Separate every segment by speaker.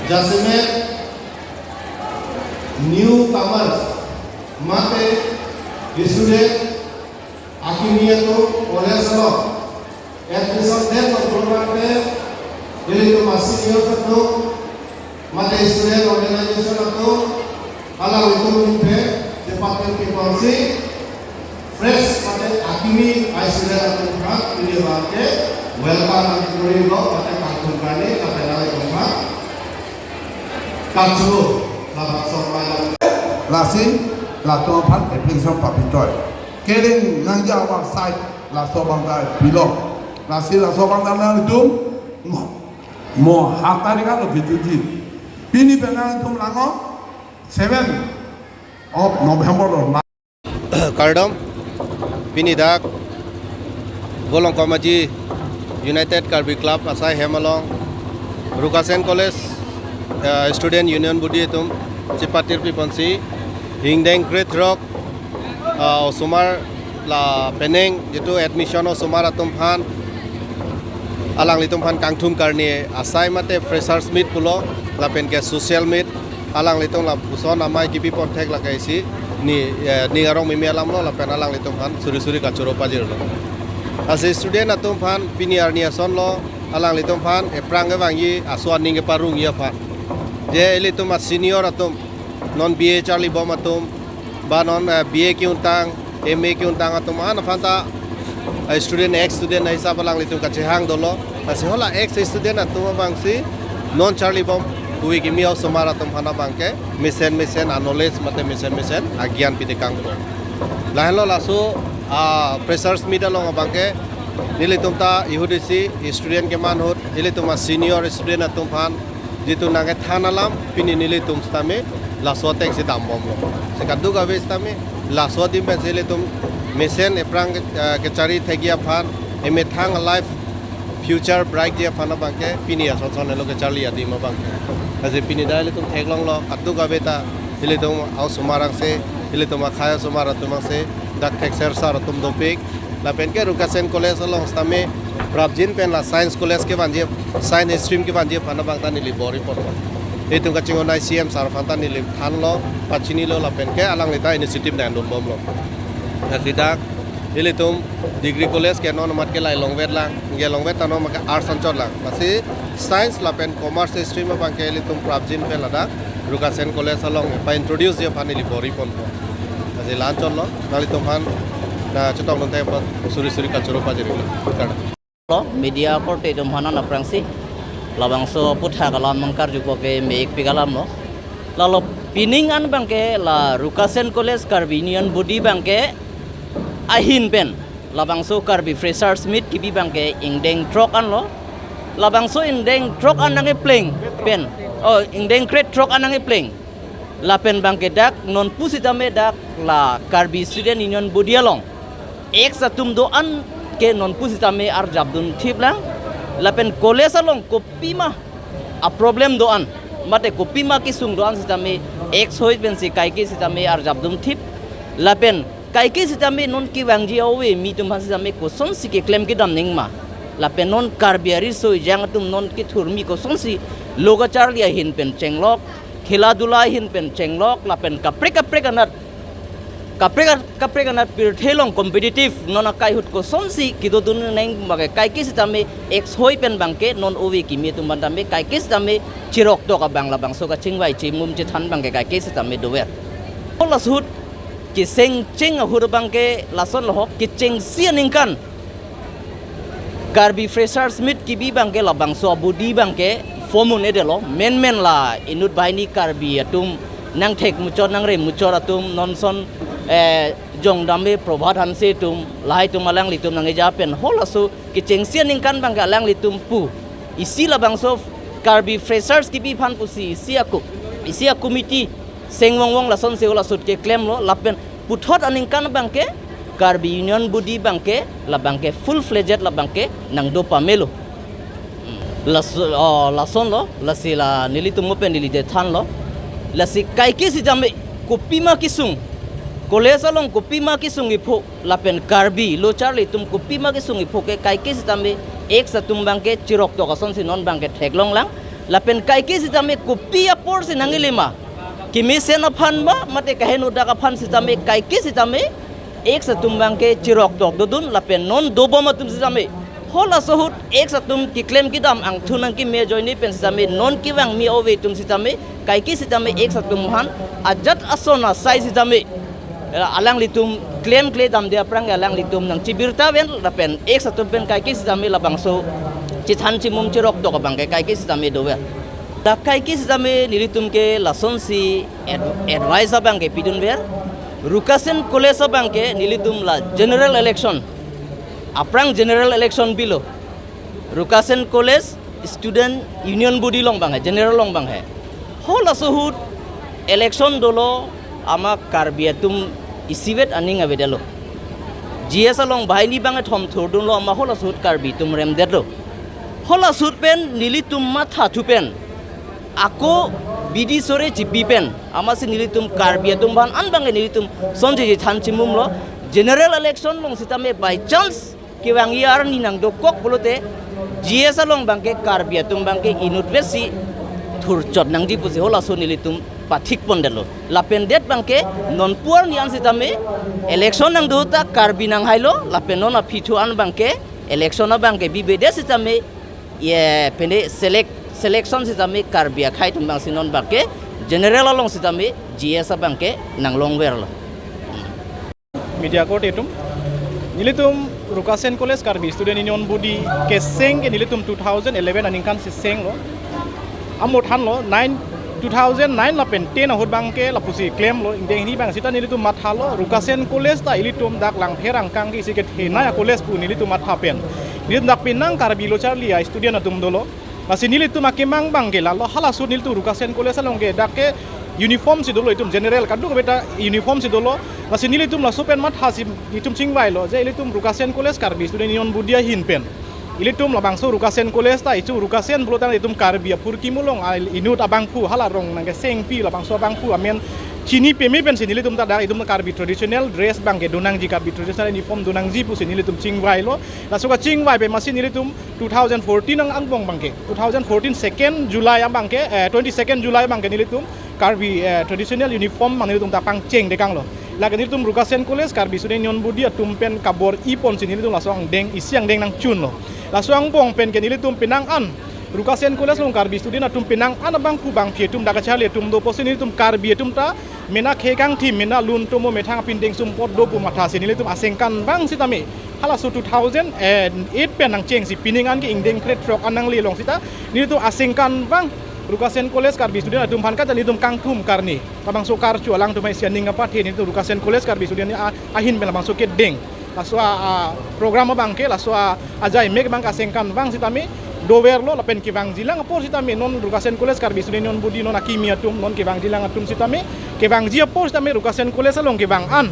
Speaker 1: Jasmine newcomers mate student akimiyato olesalo episode day of program jadi to senior to mate student organization to ala itu mimpe department people si fresh mate akimi student to hak ini bangke welcome and glory go mate kangkung kani kapena koma kangkung labak sormala lasin la to phan e pension papitoi kering nang ja wa side la so bang dai bilo la si la so bang dai dum mo hatari ka lo bituji pini penang tum lango 7 of November
Speaker 2: Kardom Pinidak Bolong Komaji United Karbi Club Asai Hemalong Rukasen College Student Union Budi tum Cipatir Piponsi Hingdeng Great Rock Sumar la Peneng jitu admission Sumar atum phan alang litum phan kangthum karni asai mate freshers meet pulo la pen ke social meet alang litum la puson amai kipi ponthek la kaisi ni arong mi melam lo la pen alang litum phan suri ka choro pajir lo ase student atum phan piniar ni ason lo alang litum phan eprang ge wangi aswan ning ge parung ya phan je litum senior atum non BA Charlie Bom atum ba non BA ki untang MA ki untang atum an phanta student ex student hisab lang litum ka chehang dolo ase hola ex student atum bangsi non Charlie Bom hui ki miau somara atum phana bangke mission knowledge mate mission agyan pidikang ko lahlo laso freshers meet along bangke nilitum ta ihudisi student ke manhut nilitum senior student atum phan jitu nange thanalam pini nilitum stame laso tek si dambom lo sekadu gabe stame laso dim be nilitum mission eprang ke cari thegia phan eme thang life future bright dia phana bangke pini ason son lo ke charli adi ma bangke aje pini dai litum theklong lo kadu gabe ta nilitum au sumarang se nilitum khaya sumara tumang se dak thexer sar tum dopik la pen ke Rukasen College along stame Prabjin pen la science college ke banje science stream ke banje phana bangta nili bori por itu kacing onai CM sar phanta nili than lo pachini lo la pen ke alang lita initiative dan dum bom lo nasidak ilitum degree college ke non mat ke lai longvet lang nge longvet tano mak arts anchor lang masi science la pen commerce stream bang ke ilitum Prabjin pen lada Rukasen College along pa introduce dia phan nili bori pon aje lanchon lo nalitum phan na chutong non tay suri ka choro pajeri lo
Speaker 3: media porte dum hana na prangsi labang so putha kalam mangkar jupo ke meik pigalam lo lalo piningan bangke la Rukasen College Karbi Union Budi bangke ahin pen labang so Karbi freshers meet kibi bangke ingdeng truck an lo labang so ingdeng truck anange playing pen ingdeng crate truck anange playing la pen bangke dak non pusitame dak la Karbi Student Union Budi along ek satum do an ke non pusitame ar jabdun thip lang lapen college along kopima a problem do an mate kopima ki sung do an sitame ex hoit ben si kai ki sitame ar jabdum thip lapen kai ki sitame non ki wangji awe mi tum sitame ko son si ke claim ki dam ning ma lapen non karbiari so jang tum non ki thurmi ko son si loga charlia hin pen chenglok khela dula hin pen chenglok lapen kapre anat kapre kanat pir thelong competitive non kai hut ko sonsi kido dun neng mage kai kis tame ex hoi pen bangke non owe ki mi tum bandame kai kis tame chirok to ka bangla bang so ka chingwai chi mum chi than bangke kai kis tame dower ola sut ki seng ching hur bangke lason lo ki ching sianing kan Karbi freshers meet ki bi bangke la bang so budi bangke fomun edelo men la inut baini Karbi atum nang thek muchor nang re muchor atum nonson jong dambe probhat hanse tum lai tum alang litum nang ja pen holasu ki chengsian ning kan bang alang litum pu isi la bang so Karbi freshers ki bi phan pu si isia committee sengwong la son se la sut ke claim lo lapen puthot aning kan bang ke Karbi Union Budi bang ke la bang ke full fledged la bang ke nang do pamelo la son lo la si la nilitum open nili de than lo la si kai ki si jambe kopima kisung college along kopima kisung ipho lapen Karbi lo charli tum kopima kisung ipho ke kai ki si jambe ek satum bangke cirok to kason si non bangke theklong lang lapen kaiki si tame kupti apor si nangilima kimi sen aphan ba mate kahenu dak aphan si tame kaiki si tame ek satum bangke cirok to dodun lapen non dobo matum si tame hola sohut ek satum ki claim ki dam ang thunang ki me joini pen si tame non ki wang mi ove tum si tame kaiki si tame ek satum han ajat asona sai si tame alang litum claim dam dia prang alang litum nang cibirta wen lapen ek satum pen kaiki si tame labang so cithan cimum cirok to bang kaiki si tame dower da kaiki si tame nilitum ke lason si advisor bang ke pidun wer rukasen college bang ke nilitum la general election aprang general election bilo rukasen college student union body long bang general long bang hola sohut election dolo ama karbiatum isivet aning avedelo GS along bahini bang thom thordun lo ama hola sohut karbitum rem dedlo hola sohut pen nilitum matha thupen ako bidi sore jipi pen ama si nilitum karbiatum ban an bang nilitum sonje ji thanchimum lo general election long sitame by chance kiwang yar ni nang dokok bolote GS along bang ke karbiatum bang ke inudvesi thurchot nang di pusi hola so nilitum pathik pondelo lapendet bangke non puar nian sitame election nang duta karbi nang hailo lapenon apithu an bangke election na bangke bibede sitame ye pende selection sitame karbi khai tum bang sinon bangke general along sitame GS bangke nang long werlo
Speaker 4: media court etum nilitum rukasen college karbi student union body ke seng nilitum 2011 aningkan si seng lo amot han lo 2009 la pen 10 ahut bangke la pusi claim lo indeng ni bang sita nilitum matha lo rukasen college ta ilitum dak lang pherang kang gi siket hena college pu nilitum matha pen nilitum dak pinang karbi lo charli a student atum dolo masi nilitum akimang bangke la lo hala su nilitum rukasen college along ge dakke uniform si dolo itum general kadu beta uniform si dolo masi nilitum la supen matha si itum chingwai lo je ilitum rukasen college karbi student union budia hin pen ilitum labang so rukasen college ta itu rukasen bulotang itum karbia purki mulong inut abang pu halarong nang seng pi labang so abang pu amen chini pemi pen sin ilitum ta da itum karbi traditional dress bang ke donang ji karbi traditional uniform donang ji pu sin ilitum chingwai lo la so ka chingwai pe masin ilitum 2014 ang angbong bang ke 2014 2nd July ang bang ke 22nd July bang ke ilitum karbi traditional uniform bang ilitum ta pang cheng de kang lo la ke ilitum rukasen college karbi student union budi atumpen kabor ipon sin ilitum la so ang deng isiang deng nang chun lo laswang bong pen ken ilitum pinang an rukasen college long karbi student atum pinang an bang ku bang pietum daga chale tum do posin ilitum karbi tum ta mena khekang thi mena lun tomo methang pindeng sum pot do pu matha sin ilitum asengkan bang sitame hala su 2008 pen nang cheng si pining an ki ingdeng kret frok anang li long sita nilitum asengkan bang rukasen college karbi student atum phan ka ilitum kang thum karni tabang so kar chu alang tumai sianing apa the nilitum rukasen college karbi student ahin bela bang so ke deng laswa program bangke laswa ajai meg bang asengkan bang sitami dower lo lapen ki bang jilang apor sitami non rukasen college karbi student non budi non akimia tum non ki bang jilang atum sitami ke bang ji apor sitami rukasen college along ki bang an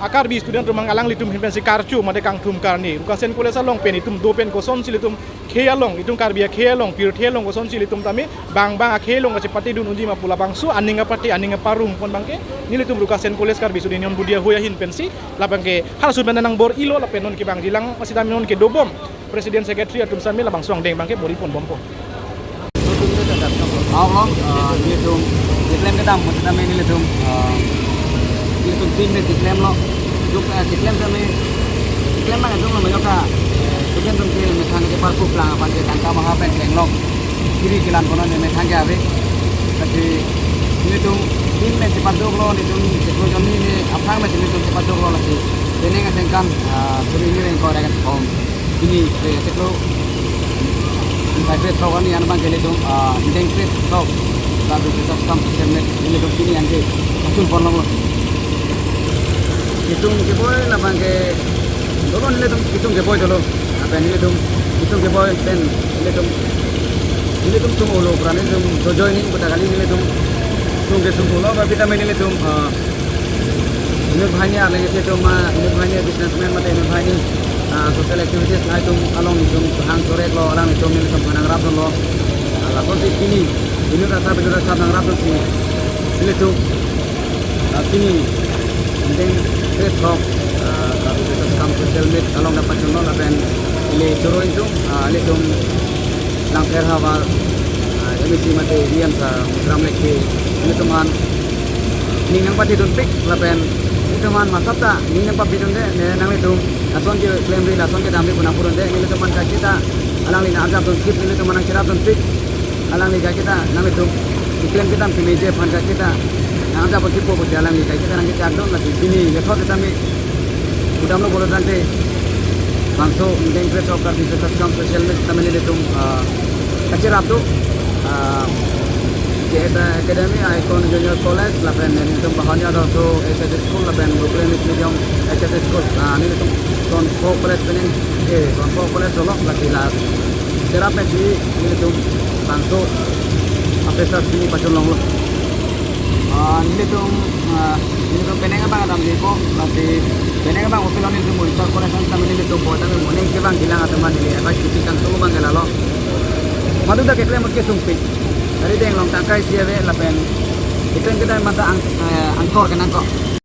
Speaker 4: akar bi student rumang alang litum himpen si karchu made kang thum karni rukasen college along pen itum do pen koson silitum khealong itum karbia khealong pir thelong koson silitum tami bang akhelong ka pati dun unji mapula bang su aninga pati aninga parum pon bangke nilitum rukasen college karbi student non budia hoya hin pensi labangke hal su nang bor ilo la penon ki bang jilang masih tami non ke dobom presiden secretary atum sami labang suang deng bangke bori pon bompo
Speaker 5: Allah nilitum diklaim kedam masih tami nilitum tim diklaim lo duk diklaim kami diklaim mana dong lo yoka tujuan tum kiri metang ke parku pelang apa ke tangka maha pen kenglok kiri kilan kono ne metang ke ave tapi ini tum tim ne cepat dong lo ni tum sekro jami ni apang me ini tum cepat dong lo lagi ini ngasengkan suri ini yang kau rekan home ini sekro private program ni anbang kele tum indeng pet kau lalu kita stam internet ini tum kini yang ke asun pon lo Itung keboy labang ke dolo nile tum itung keboy dolo apa nile tum itung keboy pen nile tum sumo lo kurang nile tum dojo ini kita kali nile tum ke sumo lo tapi kita nile tum ini banyak lagi kita tum ini banyak businessman mata ini banyak social activities lah tum along tum hang sore lo alang tum nile tum hanang rap lo lapor di sini ini rasa betul rasa hanang rap sini nile tum sini then Facebook, kalau kita skam social media, kalau dapat channel, apa yang ini turun itu itu langkah hawa emisi mati diam sa gram leki ini teman ini yang pati tuntik lapen ini teman masap tak ini yang pati tuntik nang itu lason ke klaim ri lason ke dambi punah purun deh ini teman kita alang lina ajab tuntik ini teman yang cerap tuntik alang lina kita nang itu iklim kita meje pan kita nang ajab tuntik po alang lina kita nang kita adon lagi sini lekho kita mi udah lo boleh nanti langsung mengengkret sokar di sosial media kita itu kecil tu JS Academy Icon Junior College lapen ini bahannya ada so SS School lapen Brooklyn Medium SS School ini itu Son Pro College pening Son Pro College dulu lagi lah cerap sih ini itu langsung apa sini pacul long lo ini itu pening apa ada lipo lagi pening apa mobil ini itu monitor College kami ini itu buat kami morning ke bang hilang atau mana ini apa sih kan tuh bang gelalo madu dah kita mungkin sumpit dari dia yang long tangkai siapa lapen itu yang kita masa angkor kan angkor